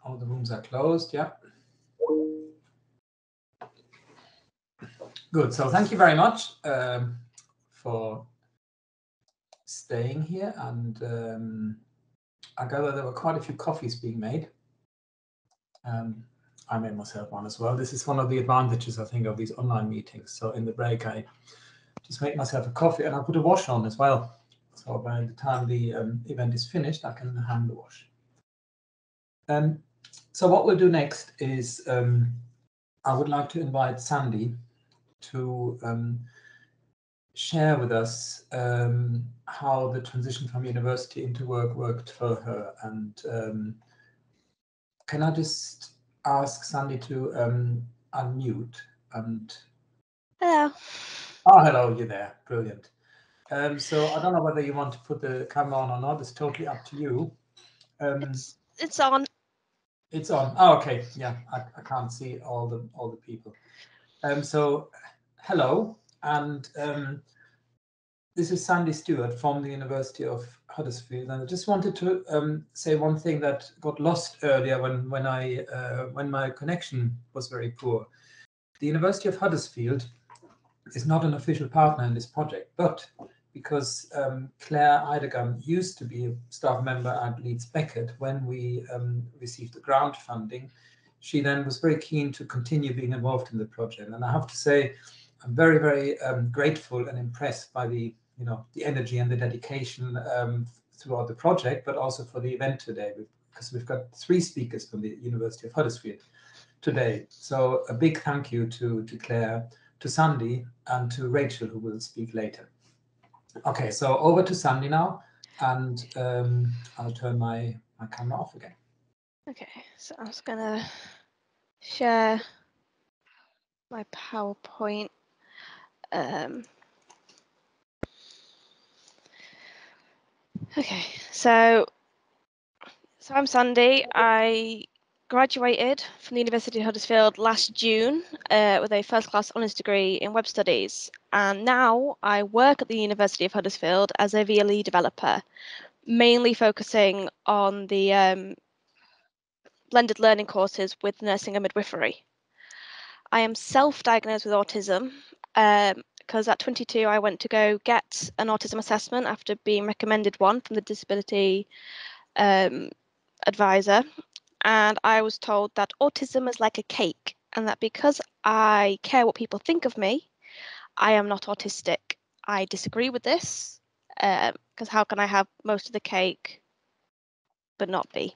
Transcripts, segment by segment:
All the rooms are closed, yeah. Good, so thank you very much for staying here, and I gather there were quite a few coffees being made. I made myself one as well. This is one of the advantages, I think, of these online meetings. So in the break, I just make myself a coffee, and I put a wash on as well. So by the time the event is finished, I can hand the wash. So what we'll do next is I would like to invite Sandy to share with us how the transition from university into work worked for her. And can I just ask Sandy to unmute? And Hello. oh, hello, you're there. Brilliant. So I don't know whether you want to put the camera on or not. It's totally up to you. It's on. It's on. Oh, okay. Yeah, I can't see all the people. So hello, and this is Sandy Stewart from the University of Huddersfield, and I just wanted to say one thing that got lost earlier when my connection was very poor. The University of Huddersfield is not an official partner in this project, but because Claire Eidegam used to be a staff member at Leeds Beckett when we received the grant funding, she then was very keen to continue being involved in the project. And I have to say, I'm very, very grateful and impressed by the energy and the dedication throughout the project, but also for the event today, because we've got 3 speakers from the University of Huddersfield today. So a big thank you to Claire, to Sandy, and to Rachel, who will speak later. Okay, so over to Sandy now, and I'll turn my camera off again. Okay, so I'm just gonna share my PowerPoint. Okay, so I'm Sandy. I graduated from the University of Huddersfield last June with a first-class honours degree in web studies, and now I work at the University of Huddersfield as a VLE developer, mainly focusing on the blended learning courses with nursing and midwifery. I am self-diagnosed with autism because at 22 I went to go get an autism assessment after being recommended one from the disability advisor, and I was told that autism is like a cake, and that because I care what people think of me, I am not autistic. I disagree with this, because how can I have most of the cake but not be?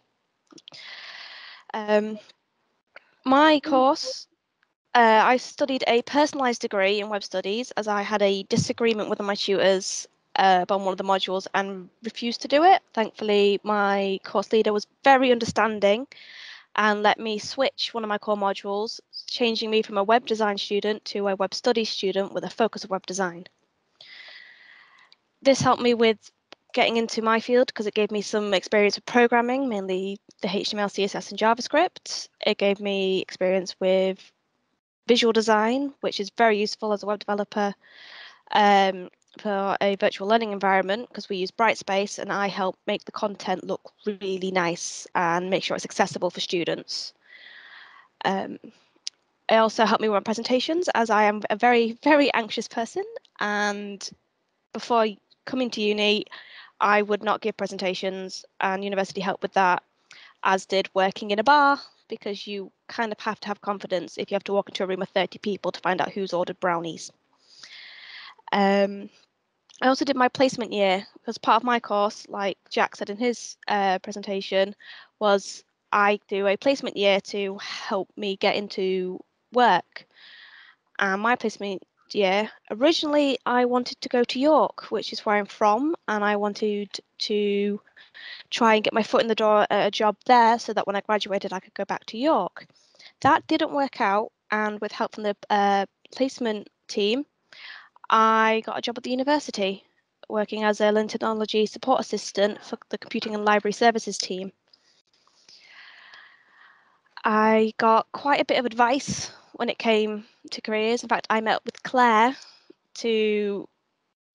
My course, I studied a personalised degree in web studies as I had a disagreement with my tutors on one of the modules and refused to do it. Thankfully, my course leader was very understanding and let me switch one of my core modules, changing me from a web design student to a web studies student with a focus of web design. This helped me with getting into my field because it gave me some experience with programming, mainly the HTML, CSS and JavaScript. It gave me experience with visual design, which is very useful as a web developer for a virtual learning environment, because we use Brightspace and I help make the content look really nice and make sure it's accessible for students. It also helped me run presentations, as I am a very, very anxious person, and before coming to uni I would not give presentations, and university helped with that, as did working in a bar, because you kind of have to have confidence if you have to walk into a room of 30 people to find out who's ordered brownies. I also did my placement year, because part of my course, like Jack said in his presentation, was I do a placement year to help me get into work. And my placement year, originally I wanted to go to York, which is where I'm from, and I wanted to try and get my foot in the door at a job there so that when I graduated I could go back to York. That didn't work out, and with help from the placement team, I got a job at the university working as a learning technology support assistant for the computing and library services team. I got quite a bit of advice when it came to careers. In fact, I met with Claire to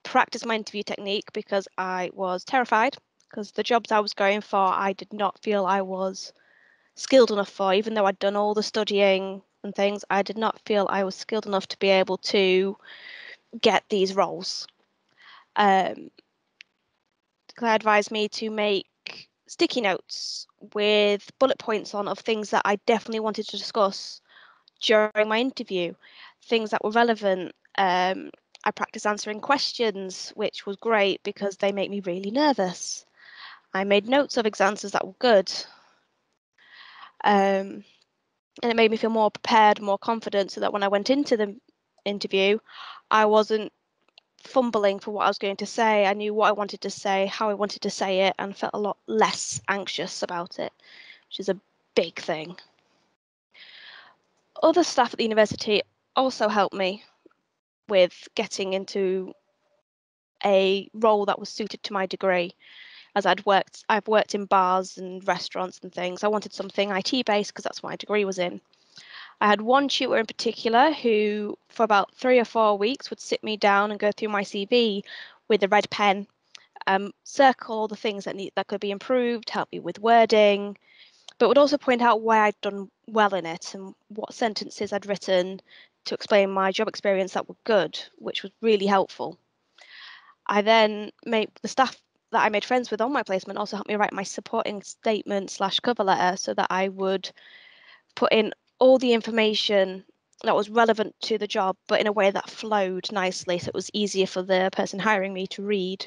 practice my interview technique because I was terrified. because the jobs I was going for, I did not feel I was skilled enough for. Even though I'd done all the studying and things, I did not feel I was skilled enough to be able to get these roles. Claire advised me to make sticky notes with bullet points on of things that I definitely wanted to discuss during my interview, things that were relevant. I practiced answering questions, which was great because they make me really nervous. I made notes of answers that were good. And it made me feel more prepared, more confident, so that when I went into the interview, I wasn't fumbling for what I was going to say. I knew what I wanted to say, how I wanted to say it, and felt a lot less anxious about it, which is a big thing. Other staff at the university also helped me with getting into a role that was suited to my degree. As I've worked in bars and restaurants and things. I wanted something IT based because that's what my degree was in. I had one tutor in particular who, for about 3 or 4 weeks, would sit me down and go through my CV with a red pen, circle all the things that could be improved, help me with wording, but would also point out where I'd done well in it and what sentences I'd written to explain my job experience that were good, which was really helpful. I then made the staff that I made friends with on my placement also helped me write my supporting statement / cover letter so that I would put in all the information that was relevant to the job, but in a way that flowed nicely, so it was easier for the person hiring me to read.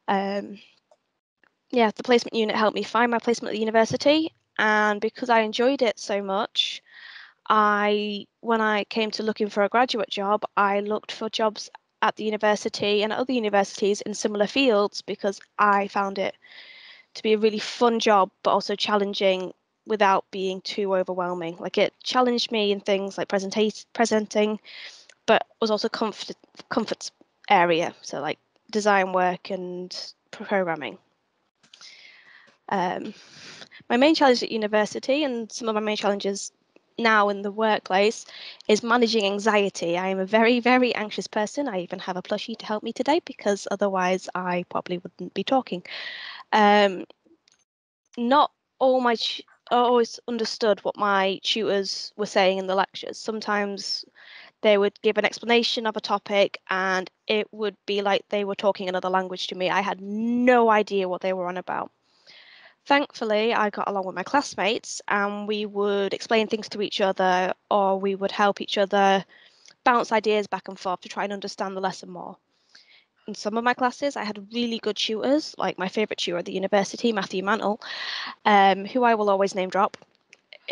Yeah, the placement unit helped me find my placement at the university, and because I enjoyed it so much, when I came to looking for a graduate job, I looked for jobs at the university and at other universities in similar fields because I found it to be a really fun job, but also challenging without being too overwhelming. Like, it challenged me in things like presenting, but was also comfort area, so like design work and programming. My main challenge at university, and some of my main challenges now in the workplace, is managing anxiety. I am a very, very anxious person. I even have a plushie to help me today because otherwise I probably wouldn't be talking. Not all my always understood what my tutors were saying in the lectures. Sometimes they would give an explanation of a topic and it would be like they were talking another language to me. I had no idea what they were on about. Thankfully, I got along with my classmates and we would explain things to each other, or we would help each other bounce ideas back and forth to try and understand the lesson more. In some of my classes, I had really good tutors, like my favourite tutor at the university, Matthew Mantle, who I will always name drop,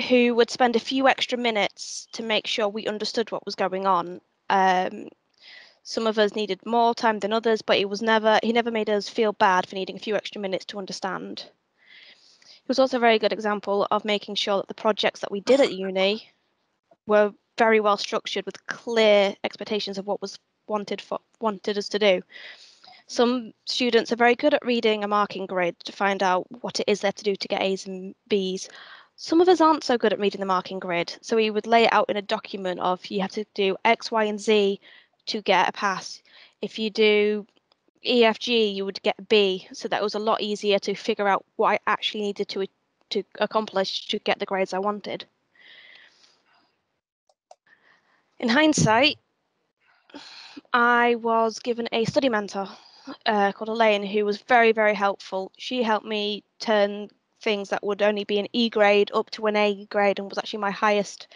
who would spend a few extra minutes to make sure we understood what was going on. Some of us needed more time than others, but he never made us feel bad for needing a few extra minutes to understand. He was also a very good example of making sure that the projects that we did at uni were very well structured with clear expectations of what was wanted us to do. Some students are very good at reading a marking grid to find out what it is they have to do to get A's and B's. Some of us aren't so good at reading the marking grid, so we would lay it out in a document of you have to do X, Y, and Z to get a pass. If you do EFG, you would get a B, so that was a lot easier to figure out what I actually needed to accomplish to get the grades I wanted. In hindsight, I was given a study mentor called Elaine, who was very, very helpful. She helped me turn things that would only be an E grade up to an A grade, and was actually my highest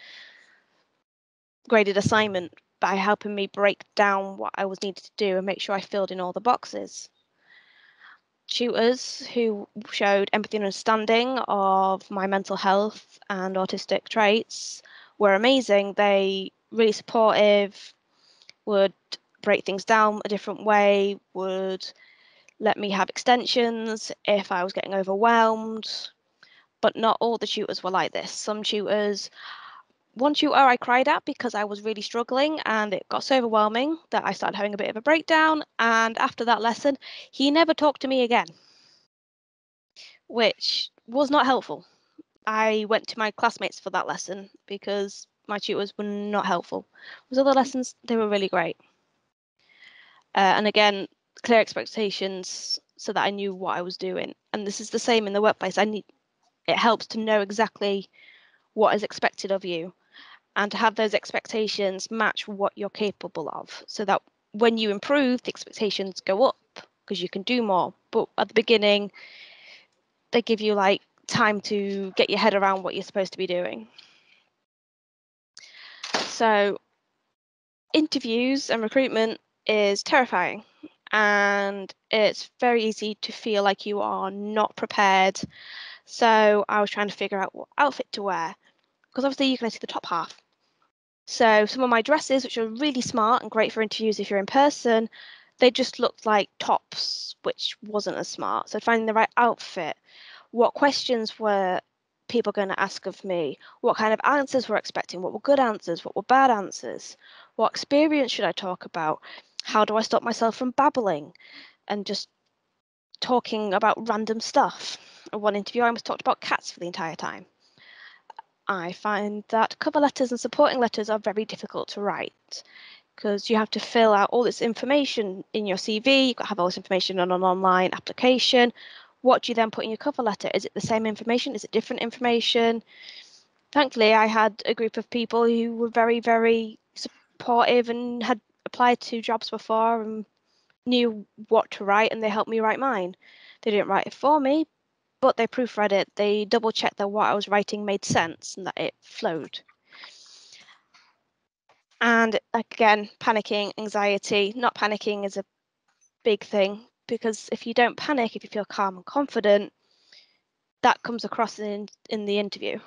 graded assignment by helping me break down what I was needed to do and make sure I filled in all the boxes. Tutors who showed empathy and understanding of my mental health and autistic traits were amazing. They really supportive, would break things down a different way, would let me have extensions if I was getting overwhelmed. But not all the tutors were like this. One tutor I cried at because I was really struggling and it got so overwhelming that I started having a bit of a breakdown. And after that lesson, he never talked to me again, which was not helpful. I went to my classmates for that lesson because my tutors were not helpful. With other lessons, they were really great. And again, clear expectations so that I knew what I was doing. And this is the same in the workplace. It helps to know exactly what is expected of you and to have those expectations match what you're capable of, so that when you improve, the expectations go up because you can do more. But at the beginning, they give you like time to get your head around what you're supposed to be doing. So interviews and recruitment is terrifying, and it's very easy to feel like you are not prepared. So I was trying to figure out what outfit to wear, because obviously you can only see the top half. So some of my dresses, which are really smart and great for interviews if you're in person, they just looked like tops, which wasn't as smart. So finding the right outfit, what questions were people going to ask of me, what kind of answers were expecting, what were good answers, what were bad answers, what experience should I talk about, how do I stop myself from babbling and just talking about random stuff. In one interview, I almost talked about cats for the entire time. I find that cover letters and supporting letters are very difficult to write because you have to fill out all this information in your CV. You've got to have all this information on an online application. What do you then put in your cover letter? Is it the same information? Is it different information? Thankfully, I had a group of people who were very, very supportive and had applied to jobs before and knew what to write, and they helped me write mine. They didn't write it for me, but they proofread it. They double checked that what I was writing made sense and that it flowed. And again, panicking, anxiety. Not panicking is a big thing, because if you don't panic, if you feel calm and confident, that comes across in the interview.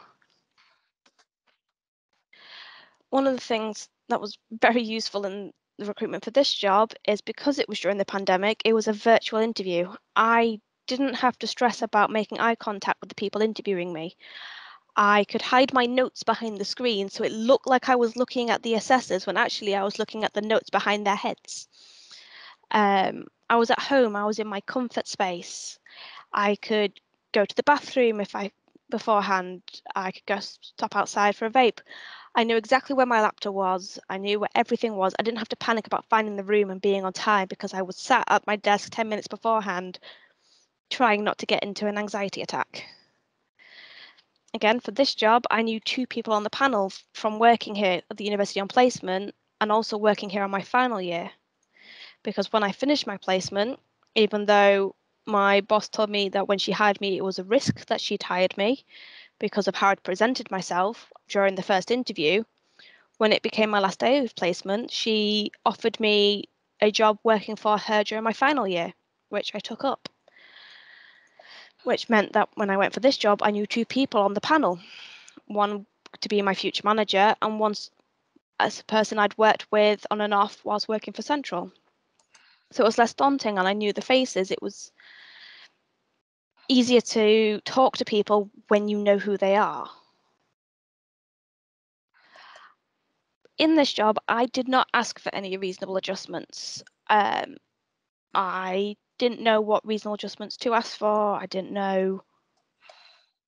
One of the things that was very useful in the recruitment for this job is because it was during the pandemic, it was a virtual interview. I didn't have to stress about making eye contact with the people interviewing me. I could hide my notes behind the screen so it looked like I was looking at the assessors when actually I was looking at the notes behind their heads. I was at home, I was in my comfort space. I could go to the bathroom beforehand. I could go stop outside for a vape. I knew exactly where my laptop was. I knew where everything was. I didn't have to panic about finding the room and being on time because I was sat at my desk 10 minutes beforehand, trying not to get into an anxiety attack. Again, for this job, I knew 2 people on the panel from working here at the university on placement and also working here on my final year. Because when I finished my placement, even though my boss told me that when she hired me, it was a risk that she'd hired me because of how I'd presented myself during the first interview, when it became my last day of placement, she offered me a job working for her during my final year, which I took up. Which meant that when I went for this job, I knew 2 people on the panel, one to be my future manager and one as a person I'd worked with on and off whilst working for Central. So it was less daunting and I knew the faces. It was easier to talk to people when you know who they are. In this job, I did not ask for any reasonable adjustments. I didn't know what reasonable adjustments to ask for. I didn't know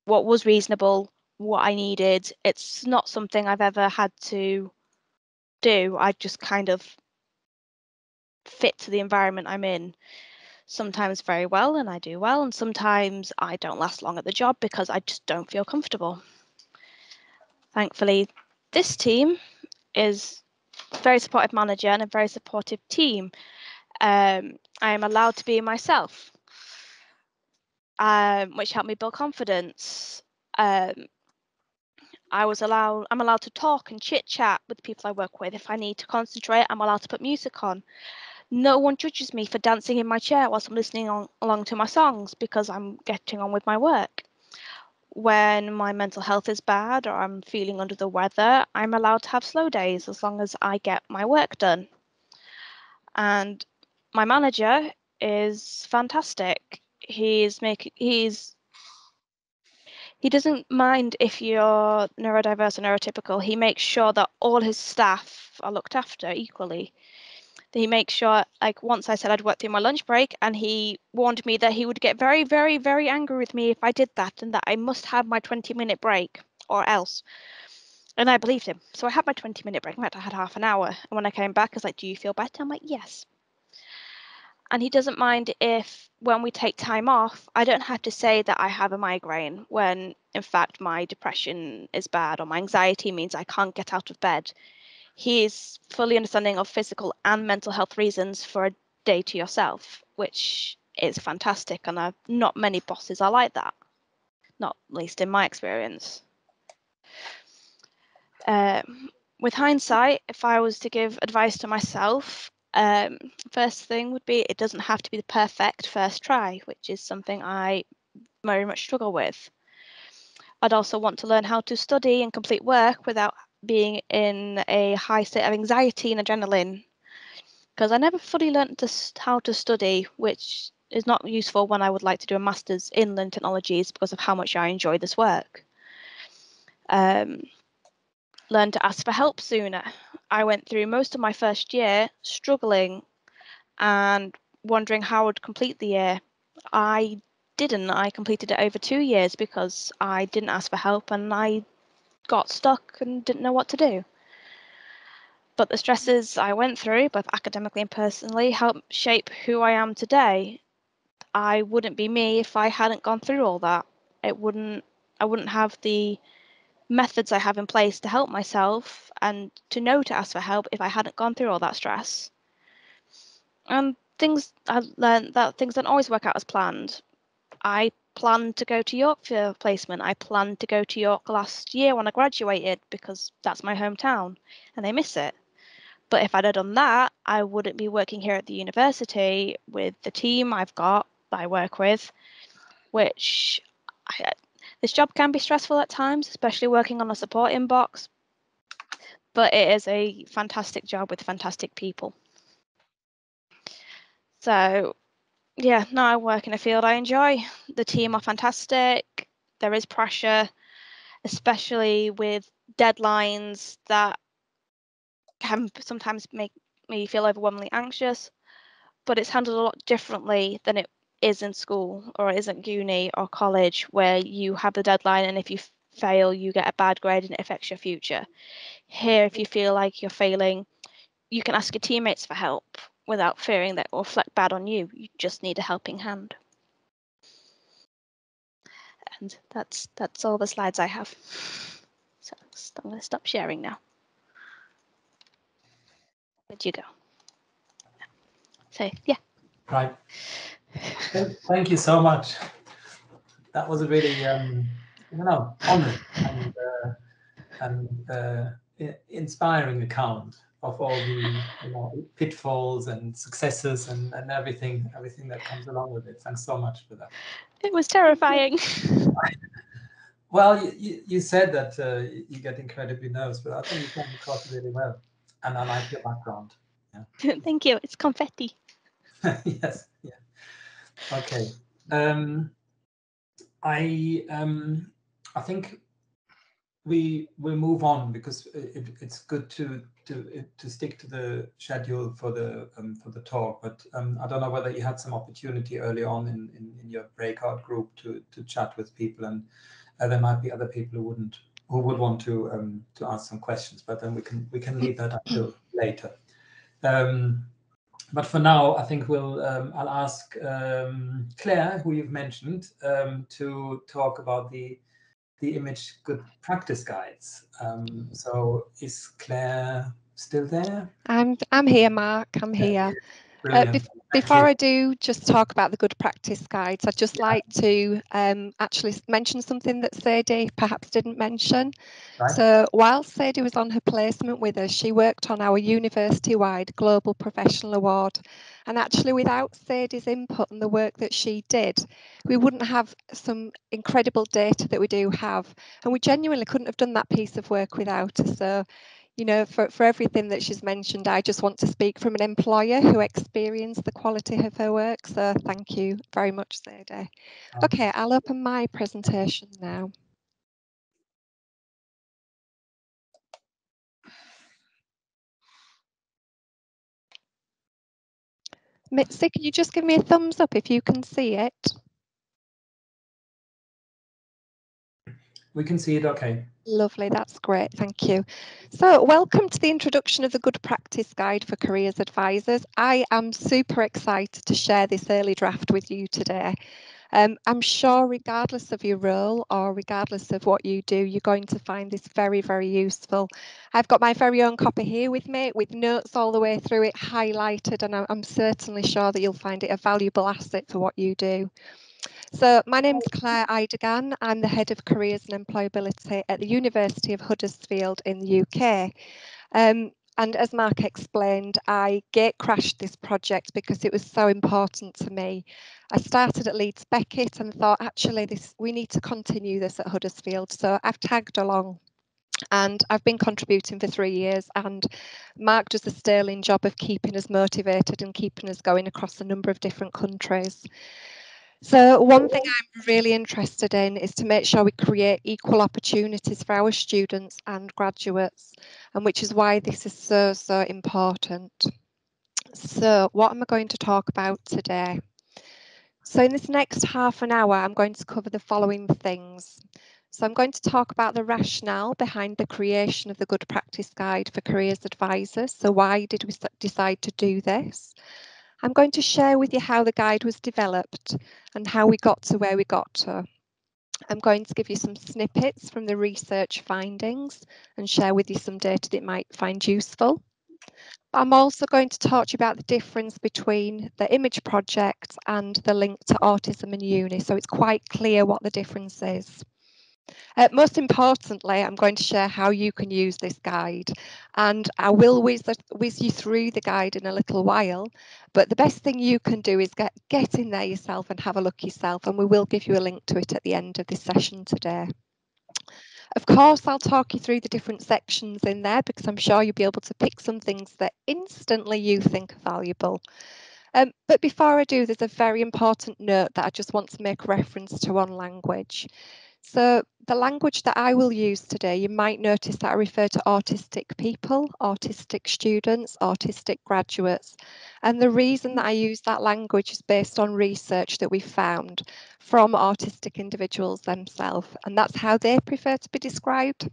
what was reasonable, what I needed. It's not something I've ever had to do. I just kind of fit to the environment I'm in. Sometimes very well and I do well, and sometimes I don't last long at the job because I just don't feel comfortable. Thankfully, this team is a very supportive manager and a very supportive team. I am allowed to be myself, which helped me build confidence. I'm allowed to talk and chit chat with the people I work with. If I need to concentrate, I'm allowed to put music on. No one judges me for dancing in my chair whilst I'm listening along to my songs because I'm getting on with my work. When my mental health is bad or I'm feeling under the weather, I'm allowed to have slow days as long as I get my work done. And my manager is fantastic. He doesn't mind if you're neurodiverse or neurotypical. He makes sure that all his staff are looked after equally. He makes sure, like once I said I'd work through my lunch break, and he warned me that he would get very, very, very angry with me if I did that, and that I must have my 20-minute break or else. And I believed him. So I had my 20-minute break. In fact, I had half an hour. And when I came back, I was like, do you feel better? I'm like, yes. And he doesn't mind if, when we take time off, I don't have to say that I have a migraine when, in fact, my depression is bad or my anxiety means I can't get out of bed. He is fully understanding of physical and mental health reasons for a day to yourself, which is fantastic. And not many bosses are like that, not least in my experience. With hindsight, if I was to give advice to myself, first thing would be it doesn't have to be the perfect first try, which is something I very much struggle with. I'd also want to learn how to study and complete work without being in a high state of anxiety and adrenaline, because I never fully learned how to study, which is not useful when I would like to do a master's in learning technologies because of how much I enjoy this work. Learn to ask for help sooner. I went through most of my first year struggling and wondering how I would complete the year. I didn't. I completed it over 2 years because I didn't ask for help and I got stuck and didn't know what to do. But the stresses I went through, both academically and personally, helped shape who I am today. I wouldn't be me if I hadn't gone through all that. I wouldn't have the methods I have in place to help myself and to know to ask for help if I hadn't gone through all that stress. And I learned that things don't always work out as planned. I planned to go to York for placement. I planned to go to York last year when I graduated because that's my hometown and I miss it. But if I'd have done that, I wouldn't be working here at the university with the team that I work with, which this job can be stressful at times, especially working on a support inbox, but it is a fantastic job with fantastic people. So yeah, now I work in a field I enjoy. The team are fantastic. There is pressure, especially with deadlines that can sometimes make me feel overwhelmingly anxious, but it's handled a lot differently than it is in school or it is at uni or college, where you have the deadline and if you fail, you get a bad grade and it affects your future. Here, if you feel like you're failing, you can ask your teammates for help without fearing that it will reflect bad on you. You just need a helping hand. And that's all the slides I have. So I'm going to stop sharing now. Where'd you go? So yeah. Right. Thank you so much. That was a really, honest and inspiring account of all the pitfalls and successes and everything that comes along with it. Thanks so much for that. It was terrifying. Well, you said that you get incredibly nervous, but I think you came across really well, and I like your background. Yeah. Thank you. It's confetti. Yes. Yeah. Okay. I think we will move on because it's good to stick to the schedule for the talk. But I don't know whether you had some opportunity early on in your breakout group to chat with people, and there might be other people who would want to ask some questions. But then we can leave that until later. But for now, I think I'll ask Claire, who you've mentioned, to talk about the image good practice guides. So is Claire still there? I'm here, Mark. I'm here. Brilliant. Before I do just talk about the good practice guides, I'd just like to actually mention something that Sadie perhaps didn't mention. Right. So while Sadie was on her placement with us, she worked on our university-wide Global Professional Award. And actually, without Sadie's input and the work that she did, we wouldn't have some incredible data that we do have. And we genuinely couldn't have done that piece of work without her. So, you know, for everything that she's mentioned, I just want to speak from an employer who experienced the quality of her work. So thank you very much, Sadie. Okay, I'll open my presentation now. Mitzi, can you just give me a thumbs up if you can see it? We can see it okay. Lovely, that's great, thank you. So welcome to the introduction of the Good Practice Guide for Careers Advisors. I am super excited to share this early draft with you today. I'm sure regardless of your role or regardless of what you do, you're going to find this very, very useful. I've got my very own copy here with me with notes all the way through it highlighted, and I'm certainly sure that you'll find it a valuable asset for what you do. So my name's Claire Idegan. I'm the Head of Careers and Employability at the University of Huddersfield in the UK. And as Mark explained, I gate crashed this project because it was so important to me. I started at Leeds Beckett and thought, actually, we need to continue this at Huddersfield. So I've tagged along. And I've been contributing for 3 years, and Mark does a sterling job of keeping us motivated and keeping us going across a number of different countries. So one thing I'm really interested in is to make sure we create equal opportunities for our students and graduates, and which is why this is so important. So what am I going to talk about today? So in this next half an hour, I'm going to cover the following things. So I'm going to talk about the rationale behind the creation of the Good Practice Guide for Careers Advisors. So why did we decide to do this? I'm going to share with you how the guide was developed and how we got to where we got to. I'm going to give you some snippets from the research findings and share with you some data that you might find useful. I'm also going to talk to you about the difference between the image project and the link to autism and uni, so it's quite clear what the difference is. Most importantly, I'm going to share how you can use this guide, and I will whiz you through the guide in a little while, but the best thing you can do is get in there yourself and have a look yourself, and we will give you a link to it at the end of this session today. Of course, I'll talk you through the different sections in there because I'm sure you'll be able to pick some things that instantly you think are valuable. But before I do, there's a very important note that I just want to make reference to on language. So the language that I will use today, you might notice that I refer to autistic people, autistic students, autistic graduates. And the reason that I use that language is based on research that we found from autistic individuals themselves. And that's how they prefer to be described.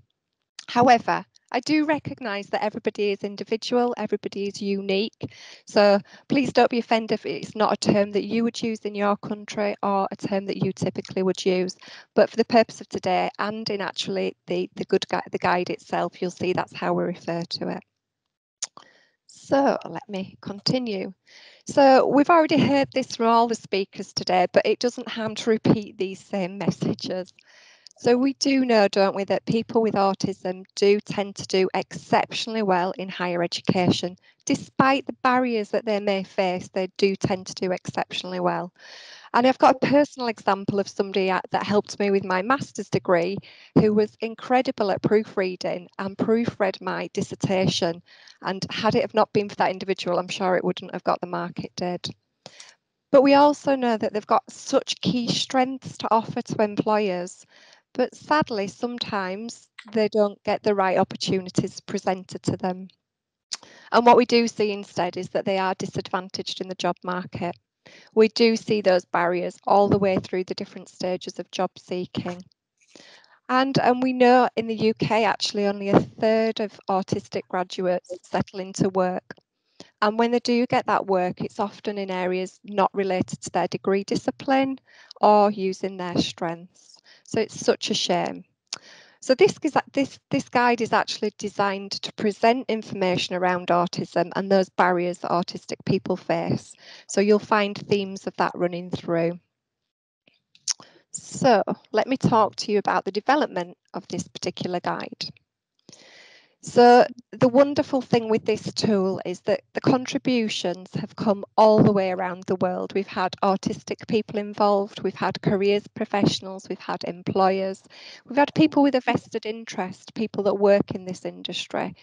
However, I do recognise that everybody is individual, everybody is unique. So please don't be offended if it's not a term that you would use in your country or a term that you typically would use. But for the purpose of today and in actually the guide itself, you'll see that's how we refer to it. So let me continue. So we've already heard this from all the speakers today, but it doesn't harm to repeat these same messages. So we do know, don't we, that people with autism do tend to do exceptionally well in higher education. Despite the barriers that they may face, they do tend to do exceptionally well. And I've got a personal example of somebody that helped me with my master's degree who was incredible at proofreading and proofread my dissertation. And had it have not been for that individual, I'm sure it wouldn't have got the mark it did. But we also know that they've got such key strengths to offer to employers. But sadly, sometimes they don't get the right opportunities presented to them. And what we do see instead is that they are disadvantaged in the job market. We do see those barriers all the way through the different stages of job seeking. And we know in the UK, actually, only a third of autistic graduates settle into work. And when they do get that work, it's often in areas not related to their degree discipline or using their strengths. So it's such a shame. So this guide is actually designed to present information around autism and those barriers that autistic people face. So you'll find themes of that running through. So let me talk to you about the development of this particular guide. So the wonderful thing with this tool is that the contributions have come all the way around the world. We've had autistic people involved, we've had careers professionals, we've had employers, we've had people with a vested interest, people that work in this industry,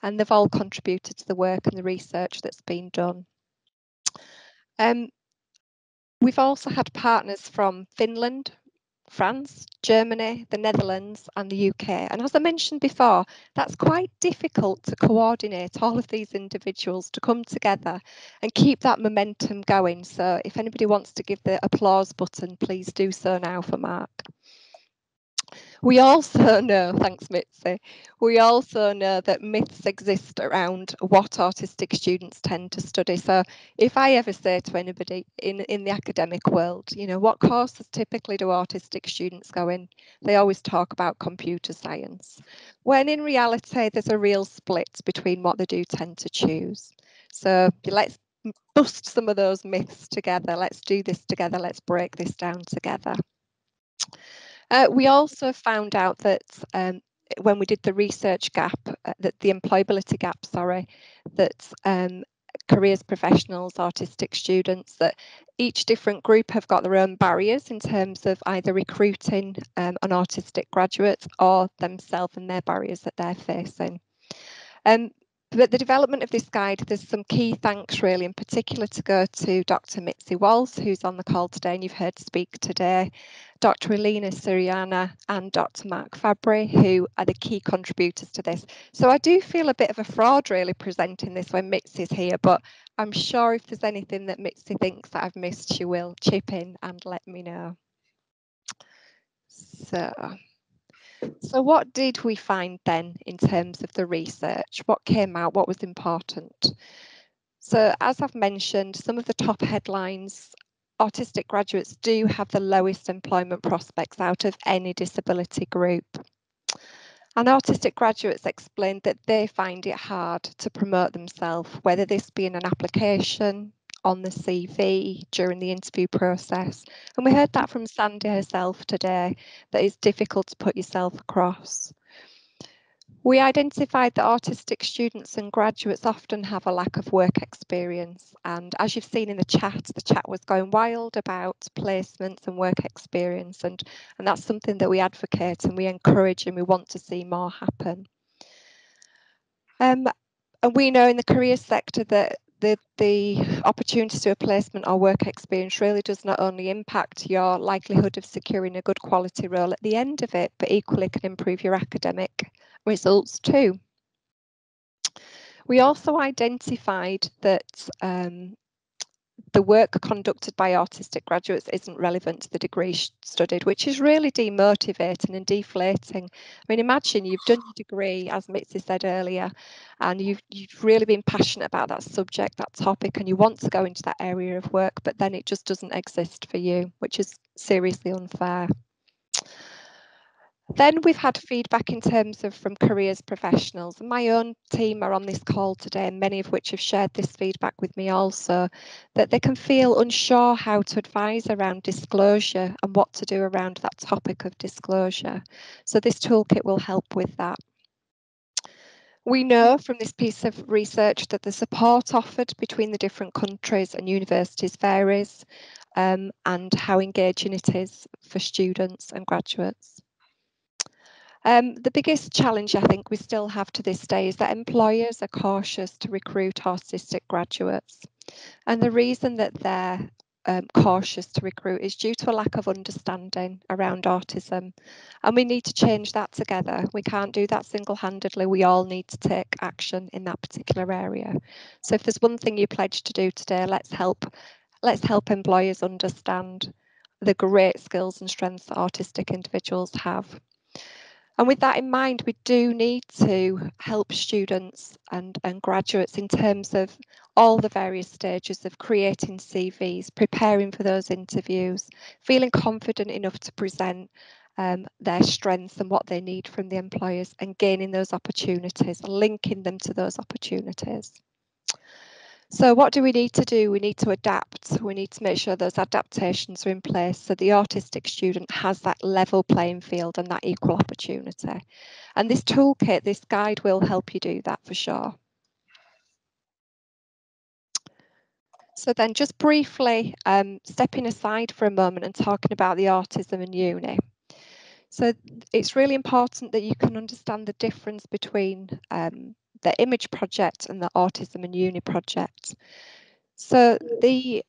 and they've all contributed to the work and the research that's been done. We've also had partners from Finland, France, Germany, the Netherlands and the UK. And as I mentioned before, that's quite difficult to coordinate all of these individuals to come together and keep that momentum going. So if anybody wants to give the applause button, please do so now for Mark. We also know, thanks Mitzi, we also know that myths exist around what autistic students tend to study. So if I ever say to anybody in the academic world, you know, what courses typically do autistic students go in? They always talk about computer science, when in reality there's a real split between what they do tend to choose. So let's bust some of those myths together. Let's do this together. Let's break this down together. We also found out that when we did the research gap, that the employability gap, that careers professionals, autistic students, that each different group have got their own barriers in terms of either recruiting an autistic graduate or themselves and their barriers that they're facing. But the development of this guide, there's some key thanks really in particular to go to Dr. Mitzi Walls, who's on the call today and you've heard speak today, Dr. Elena Siriana and Dr. Mark Fabry, who are the key contributors to this. So I do feel a bit of a fraud really presenting this when Mitzi's here, but I'm sure if there's anything that Mitzi thinks that I've missed, she will chip in and let me know. So what did we find then in terms of the research? What came out? What was important? So as I've mentioned, some of the top headlines, autistic graduates do have the lowest employment prospects out of any disability group. And autistic graduates explained that they find it hard to promote themselves, whether this be in an application, on the CV, during the interview process. And we heard that from Sandy herself today, that it's difficult to put yourself across. We identified that autistic students and graduates often have a lack of work experience. And as you've seen in the chat was going wild about placements and work experience. And that's something that we advocate and we encourage and we want to see more happen. And we know in the career sector that the opportunity to a placement or work experience really does not only impact your likelihood of securing a good quality role at the end of it, but equally can improve your academic results too. We also identified that the work conducted by autistic graduates isn't relevant to the degree studied, which is really demotivating and deflating. I mean, imagine you've done your degree, as Mitzi said earlier, and you've really been passionate about that subject, that topic, and you want to go into that area of work, but then it just doesn't exist for you, which is seriously unfair. Then we've had feedback in terms of from careers professionals. My own team are on this call today, many of which have shared this feedback with me also, that they can feel unsure how to advise around disclosure and what to do around that topic of disclosure. So this toolkit will help with that. We know from this piece of research that the support offered between the different countries and universities varies, and how engaging it is for students and graduates. The biggest challenge I think we still have to this day is that employers are cautious to recruit autistic graduates. And the reason that they're cautious to recruit is due to a lack of understanding around autism. And we need to change that together. We can't do that single-handedly. We all need to take action in that particular area. So if there's one thing you pledge to do today, let's help employers understand the great skills and strengths that autistic individuals have. And with that in mind, we do need to help students and graduates in terms of all the various stages of creating CVs, preparing for those interviews, feeling confident enough to present their strengths and what they need from the employers and gaining those opportunities, linking them to those opportunities. So what do we need to do? We need to adapt. We need to make sure those adaptations are in place so the autistic student has that level playing field and that equal opportunity. And this toolkit, this guide will help you do that for sure. So then just briefly stepping aside for a moment and talking about the autism and uni. So it's really important that you can understand the difference between the image project and the autism and uni project. So the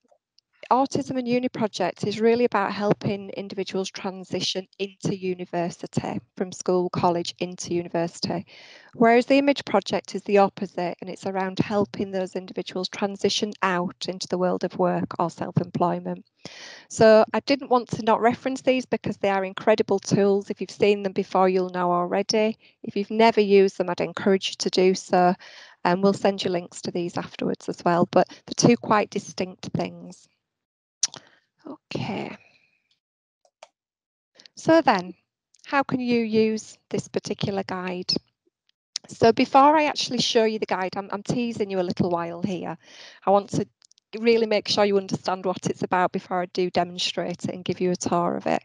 Autism and Uni project is really about helping individuals transition into university, from school, college into university. Whereas the Image project is the opposite, and it's around helping those individuals transition out into the world of work or self-employment. So I didn't want to not reference these because they are incredible tools. If you've seen them before, you'll know already. If you've never used them, I'd encourage you to do so. And we'll send you links to these afterwards as well. But they're two quite distinct things. Okay. So then, how can you use this particular guide? So before I actually show you the guide, I'm teasing you a little while here. I want to really make sure you understand what it's about before I do demonstrate it and give you a tour of it.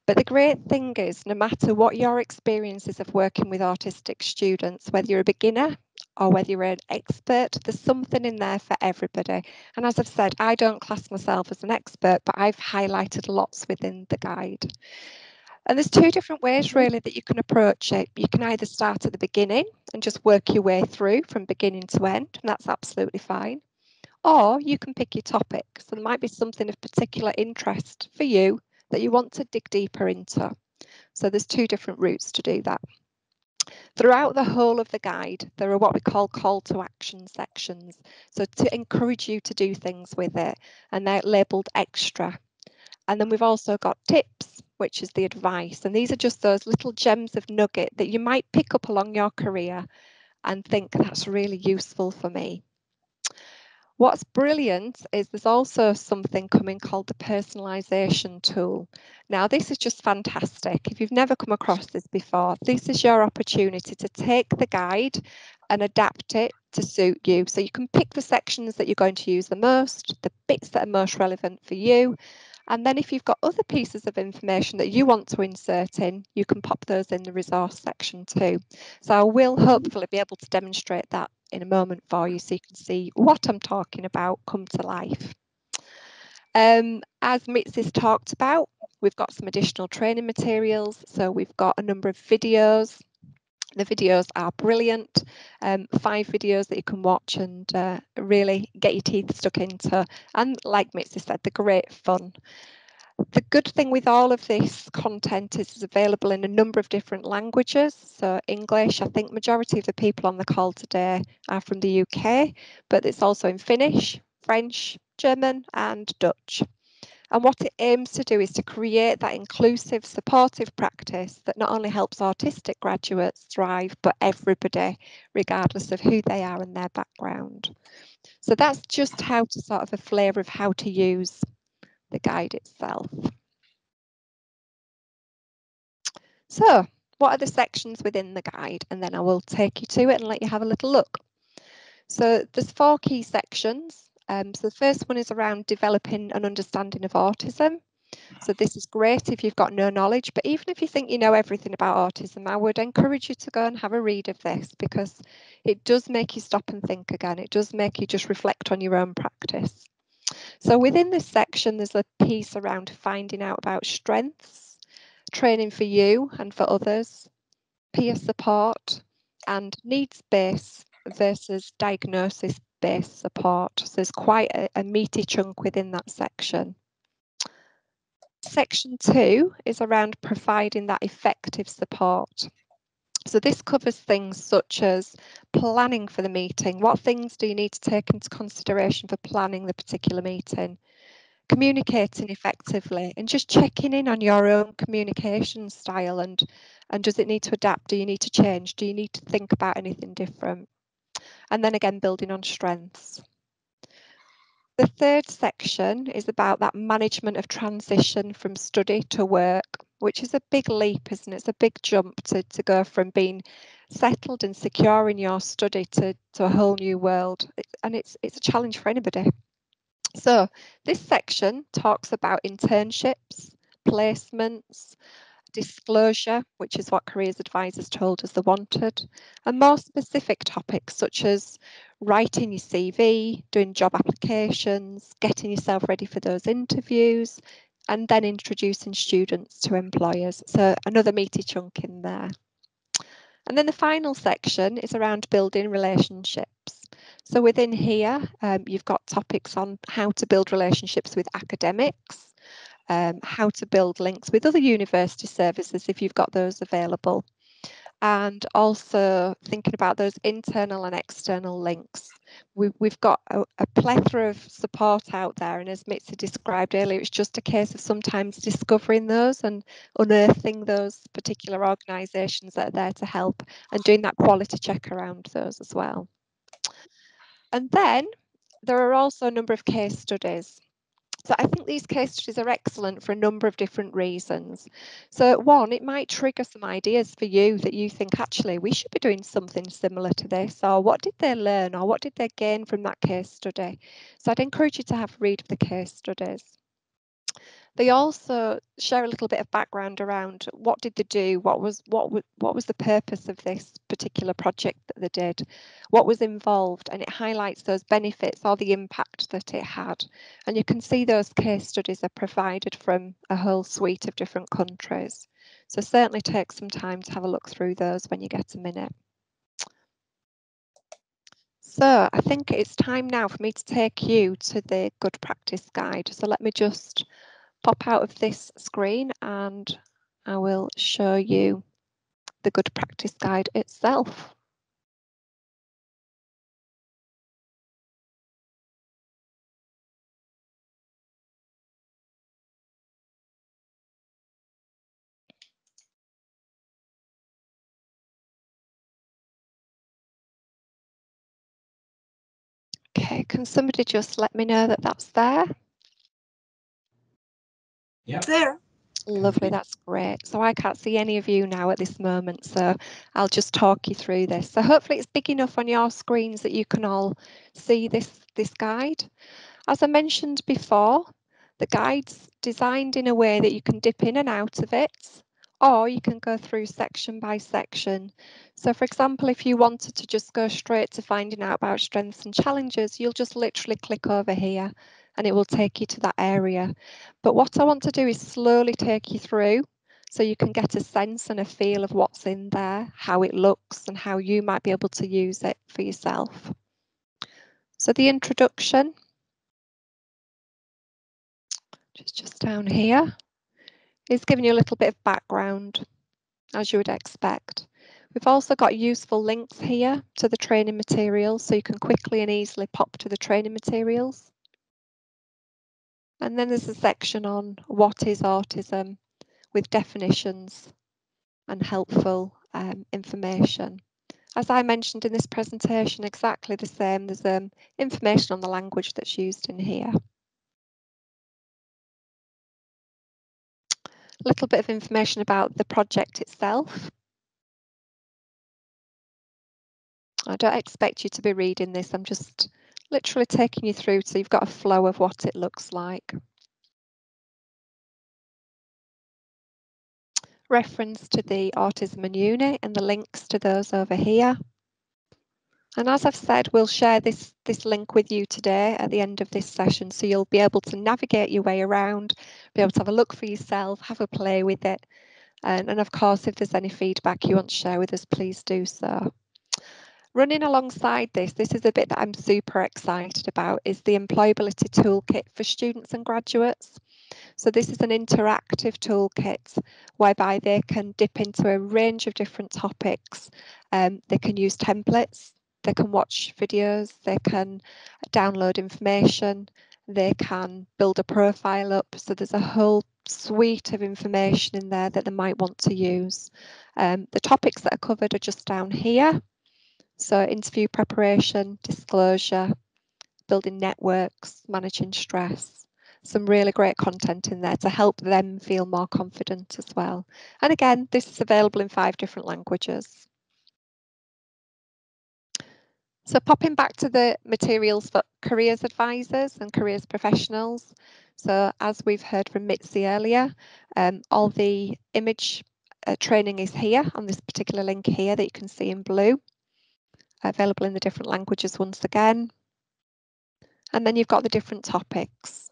But the great thing is, no matter what your experiences of working with autistic students, whether you're a beginner or whether you're an expert, there's something in there for everybody. And as I've said, I don't class myself as an expert, but I've highlighted lots within the guide. And there's two different ways really that you can approach it. You can either start at the beginning and just work your way through from beginning to end, and that's absolutely fine. Or you can pick your topic. So there might be something of particular interest for you that you want to dig deeper into. So there's two different routes to do that. Throughout the whole of the guide, there are what we call call to action sections. So to encourage you to do things with it, and they're labelled extra. And then we've also got tips, which is the advice. And these are just those little gems of nugget that you might pick up along your career and think that's really useful for me. What's brilliant is there's also something coming called the Personalization Tool. Now, this is just fantastic. If you've never come across this before, this is your opportunity to take the guide and adapt it to suit you. So you can pick the sections that you're going to use the most, the bits that are most relevant for you. And then if you've got other pieces of information that you want to insert in, you can pop those in the resource section too. So I will hopefully be able to demonstrate that in a moment for you so you can see what I'm talking about come to life. As Mitzi's talked about, we've got some additional training materials. So we've got a number of videos. The videos are brilliant, 5 videos that you can watch and really get your teeth stuck into. And like Mitzi said, they're great fun. The good thing with all of this content is it's available in a number of different languages. So English, I think majority of the people on the call today are from the UK, but it's also in Finnish, French, German and Dutch. And what it aims to do is to create that inclusive, supportive practice that not only helps autistic graduates thrive, but everybody, regardless of who they are and their background. So that's just how to sort of a flavour of how to use the guide itself. So what are the sections within the guide? And then I will take you to it and let you have a little look. So there's 4 key sections. So the first one is around developing an understanding of autism. So this is great if you've got no knowledge, but even if you think you know everything about autism, I would encourage you to go and have a read of this because it does make you stop and think again. It does make you just reflect on your own practice. So within this section, there's a piece around finding out about strengths, training for you and for others, peer support, and needs-based versus diagnosis-based support. So there's quite a meaty chunk within that section. Section 2 is around providing that effective support. So this covers things such as planning for the meeting. What things do you need to take into consideration for planning the particular meeting? Communicating effectively and just checking in on your own communication style and does it need to adapt? Do you need to change? Do you need to think about anything different? And then again, building on strengths. The third section is about that management of transition from study to work, which is a big leap, isn't it? It's a big jump to go from being settled and secure in your study to a whole new world. And it's a challenge for anybody. So this section talks about internships, placements, disclosure, which is what careers advisors told us they wanted, and more specific topics such as writing your CV, doing job applications, getting yourself ready for those interviews, and then introducing students to employers. So another meaty chunk in there. And then the final section is around building relationships. So within here, you've got topics on how to build relationships with academics, how to build links with other university services if you've got those available, and also thinking about those internal and external links. We've got a plethora of support out there, and as Mitzi described earlier, it's just a case of sometimes discovering those and unearthing those particular organisations that are there to help and doing that quality check around those as well. And then there are also a number of case studies. So I think these case studies are excellent for a number of different reasons. So one, it might trigger some ideas for you that you think, actually, we should be doing something similar to this, or what did they learn, or what did they gain from that case study? So I'd encourage you to have a read of the case studies. They also share a little bit of background around what did they do, what was the purpose of this particular project that they did, what was involved, and it highlights those benefits or the impact that it had. And you can see those case studies are provided from a whole suite of different countries. So certainly take some time to have a look through those when you get a minute. So I think it's time now for me to take you to the good practice guide. So let me just pop out of this screen and I will show you the good practice guide itself. Okay, can somebody just let me know that that's there? Yeah. There. Lovely, that's great. So I can't see any of you now at this moment, so I'll just talk you through this. So hopefully it's big enough on your screens that you can all see this guide. As I mentioned before, the guide's designed in a way that you can dip in and out of it, or you can go through section by section. So for example, if you wanted to just go straight to finding out about strengths and challenges, you'll just literally click over here and it will take you to that area. But what I want to do is slowly take you through so you can get a sense and a feel of what's in there, how it looks and how you might be able to use it for yourself. So the introduction, just down here, is giving you a little bit of background, as you would expect. We've also got useful links here to the training materials, so you can quickly and easily pop to the training materials. And then there's a section on what is autism with definitions and helpful information. As I mentioned in this presentation, exactly the same. There's information on the language that's used in here. A little bit of information about the project itself. I don't expect you to be reading this. I'm just literally taking you through so you've got a flow of what it looks like. Reference to the autism and uni and the links to those over here. And as I've said, we'll share this link with you today at the end of this session, so you'll be able to navigate your way around, be able to have a look for yourself, have a play with it. And of course, if there's any feedback you want to share with us, please do so. Running alongside this is a bit that I'm super excited about, is the Employability Toolkit for students and graduates. So this is an interactive toolkit whereby they can dip into a range of different topics. They can use templates, they can watch videos, they can download information, they can build a profile up. So there's a whole suite of information in there that they might want to use. The topics that are covered are just down here. So interview preparation, disclosure, building networks, managing stress. Some really great content in there to help them feel more confident as well. And again, this is available in 5 different languages. So popping back to the materials for careers advisors and careers professionals. So as we've heard from Mitzi earlier, all the image training is here on this particular link here that you can see in blue. Available in the different languages once again. And then you've got the different topics.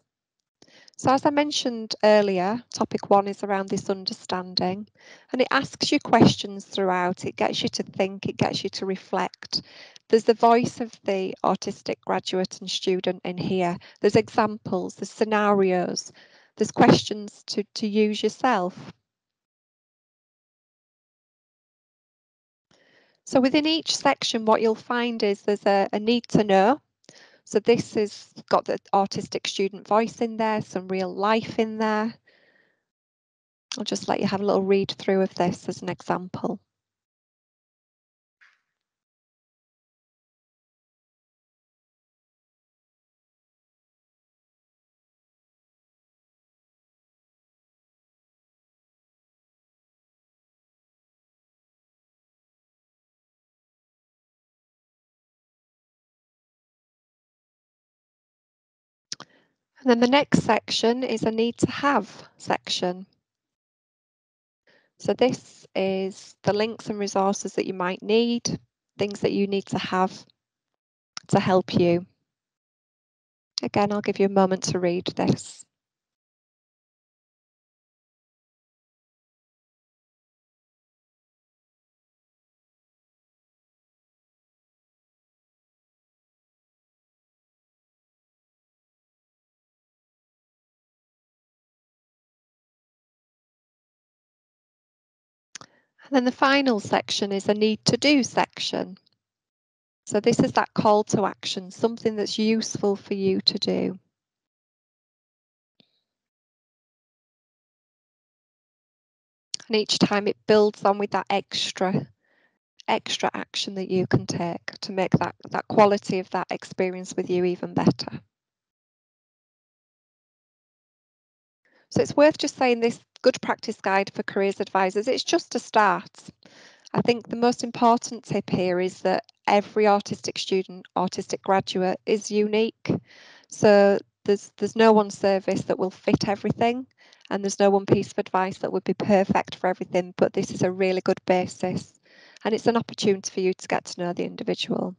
So as I mentioned earlier, topic 1 is around this understanding, and it asks you questions throughout. It gets you to think, it gets you to reflect. there's the voice of the autistic graduate and student in here. There's examples, there's scenarios, there's questions to use yourself. So within each section, what you'll find is there's a need to know. So this has got the autistic student voice in there, some real life in there. I'll just let you have a little read through of this as an example. And then the next section is a need to have section. So this is the links and resources that you might need, things that you need to have to help you. Again, I'll give you a moment to read this. And then the final section is a need to do section. So this is that call to action, something that's useful for you to do. And each time it builds on with that extra action that you can take to make that quality of that experience with you even better. So it's worth just saying this good practice guide for careers advisors, it's just a start. I think the most important tip here is that every autistic student, autistic graduate is unique. So there's no one service that will fit everything, and there's no one piece of advice that would be perfect for everything, but this is a really good basis, and it's an opportunity for you to get to know the individual.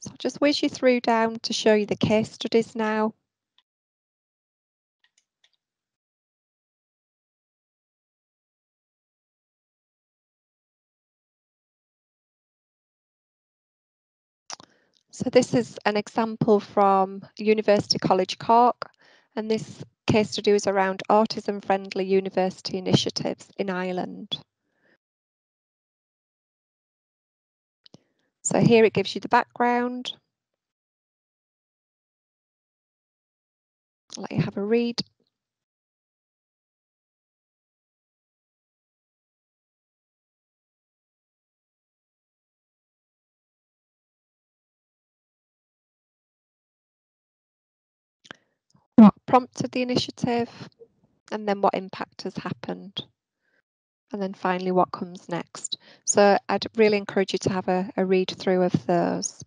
So I'll just whiz you through down to show you the case studies now. So this is an example from University College Cork, and this case study was around autism-friendly university initiatives in Ireland. So here it gives you the background. I'll let you have a read. What prompted the initiative, and then what impact has happened, and then finally what comes next. So I'd really encourage you to have a read through of those.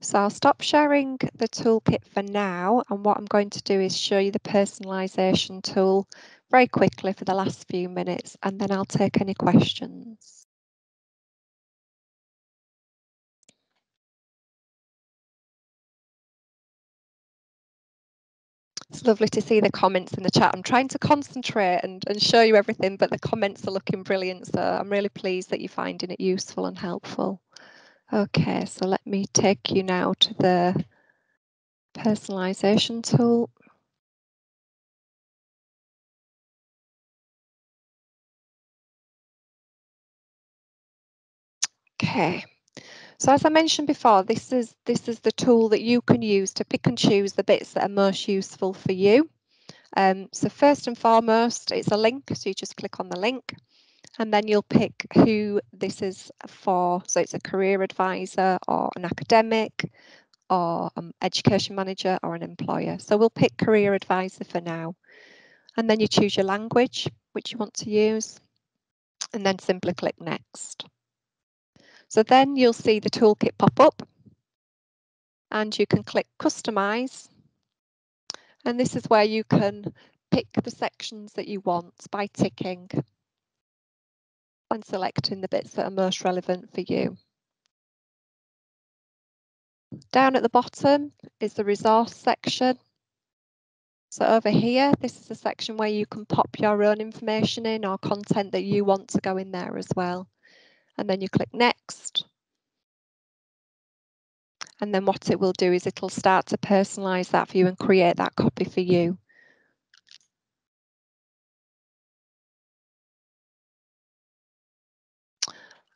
So I'll stop sharing the toolkit for now, and what I'm going to do is show you the personalization tool very quickly for the last few minutes, and then I'll take any questions. It's lovely to see the comments in the chat. I'm trying to concentrate and show you everything, but the comments are looking brilliant. So I'm really pleased that you're finding it useful and helpful. Okay, so let me take you now to the personalization tool. Okay, so as I mentioned before, this is the tool that you can use to pick and choose the bits that are most useful for you. So first and foremost, it's a link, so you just click on the link, and then you'll pick who this is for. So it's a career advisor or an academic or an education manager or an employer. So we'll pick career advisor for now. And then you choose your language, which you want to use, and then simply click next. So then you'll see the toolkit pop up, and you can click customize. And this is where you can pick the sections that you want by ticking and selecting the bits that are most relevant for you. Down at the bottom is the resource section. So over here, this is a section where you can pop your own information in or content that you want to go in there as well. And then you click next. And then what it will do is it'll start to personalise that for you and create that copy for you.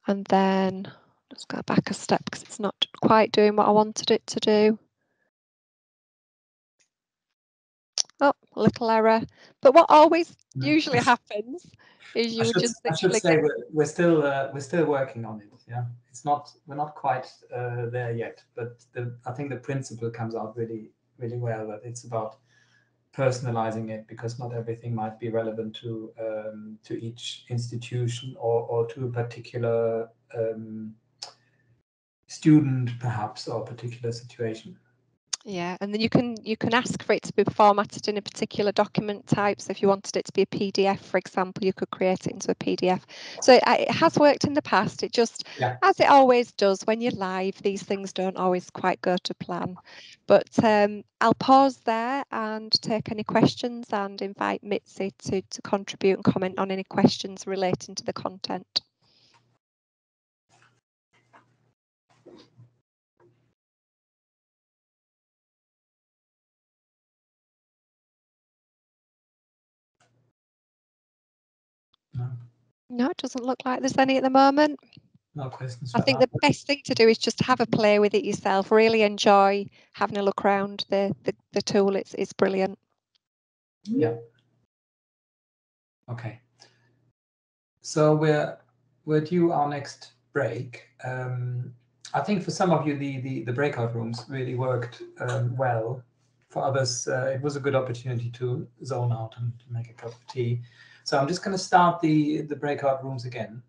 And then let's go back a step because it's not quite doing what I wanted it to do. Oh, a little error. But what always usually happens is you would just I should say we're still working on it. Yeah, we're not quite there yet, but I think the principle comes out really well, that it's about personalizing it, because not everything might be relevant to each institution or to a particular student, perhaps, or a particular situation. Yeah, and then you can ask for it to be formatted in a particular document type. So if you wanted it to be a PDF, for example, you could create it into a PDF. So it has worked in the past. It just, as it always does when you're live, these things don't always quite go to plan. But I'll pause there and take any questions and invite Mitzi to contribute and comment on any questions relating to the content. No, it doesn't look like there's any at the moment. No questions. I think the best thing to do is just have a play with it yourself. Really enjoy having a look around the tool. It's brilliant. Yeah. Okay. So we're due our next break. I think for some of you the breakout rooms really worked well. For others, it was a good opportunity to zone out and to make a cup of tea. So I'm just going to start the breakout rooms again.